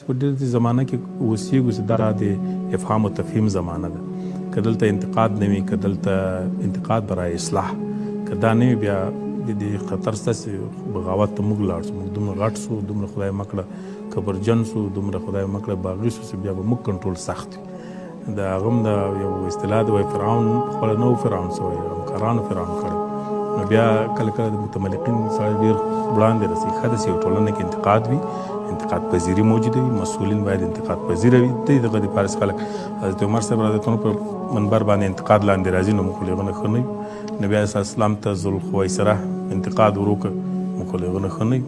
په ډېره زمانه کې اوسېږو چې دا د افهام او تفهیم زمانه ده. که دلته انتقاد نه وي، که دلته انتقاد برای اصلاح، که دا نه وي، بیا د دې خطر شته چې بغاوت ته موږ لاړ شو. موږ دومره غټ شو، دومره خدای مکړه کبرجن شو، دومره خدای مکړه باغي شو چې بیا به موږ کنټرول سخت وي. د هغه هم د یو اصطلاح ده، وایي فرعون خپله نه و فرعون شوی، همکارانو فرعون کړی. نو بیا کله کله د متملقین سړی ډېر وړاندې رسي. ښه ده چې یو ټولنه کې انتقاد وي، انتقاد پذیری موجوده وي، مسؤلین باید انتقاد پذیره وي. دغه دپاره چې خلک حضرت عمر صاحب رضی الله په منبر باندې انتقاد لاندې راځي، نو موږ خو له هغه نه ښه نه یو. نبي علیه اسلام ته ذوالخویسره انتقاد وکړه، موږ خو له هغه نه ښه نه یو.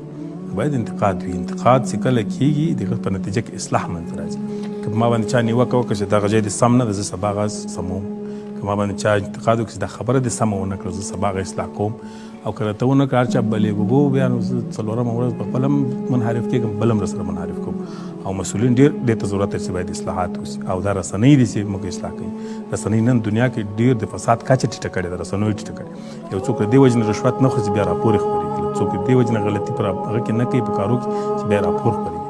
باید انتقاد وي. انتقاد چې کله کېږي د هغه په نتیجه کې اصلاح منځته راځي. که ما باندې چا نیوکه وکړه چې دغه ځای دې سم نه ده، زه سبا هغه سموم. که ما باندې چا انتقاد وکړي چې دا خبره دې سمه ونه کړه، زه سبا هغه اصلاح کوم. او که راته ونه کړه هر چا بلې وګو، بیا نو زه څلورمه ورځ په خپل هم منحرف کېږم، بل هم راسره منحرف کوم. او مسؤلین ډېر دې ته ضرورت لري چې باید اصلاحات وشي. او دا رسنۍ دي چې موږ اصلاح کوي. رسنۍ نن دنیا کې ډېر د فساد کچه ټیټه کړې ده، رسنیو ټیټه کړې. یو څوک د دې وجې نه رشوت نه خوري، بیا راپور یې خپرېږي. څوک د دې وجې نه غلطي پر هغه کې نه کوي په کارو کې چې بیا راپور خپرېږي.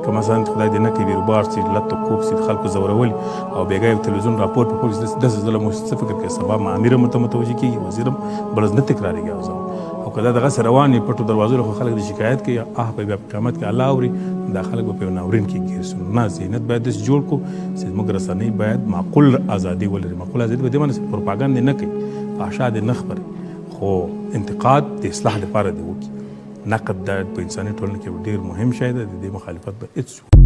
که مثلا خدای دې نه کوي بیروبار شي، لت و کوب شي، د خلکو زورولي او بېګا یو تلویزیون راپور په پولیس داسې ظلم وشي، څه فکر کوي سبا ما امیر هم ورته متوجه کېږي، وزیر هم بل ورځ نه تکرارېږي. او که دا دغسې روان وي پټو دروازو له خلک د شکایت کوي، په بیا په قیامت کې الله اوري، دا خلک به په یو ناورین کې ګیر شي. نه، ذهنیت باید داسې جوړ کړو چې زموږ رسنۍ باید معقول ازادي ولري. معقول ازادي په دې معنی چې پروپاګاندا نه کوي، فحشا دې نه خپروي، خو انتقاد د اصلاح لپاره دې وکړي. نقد دا په انساني ټولنه کې ډېر مهم شی دی، د دې مخالفت به هېڅ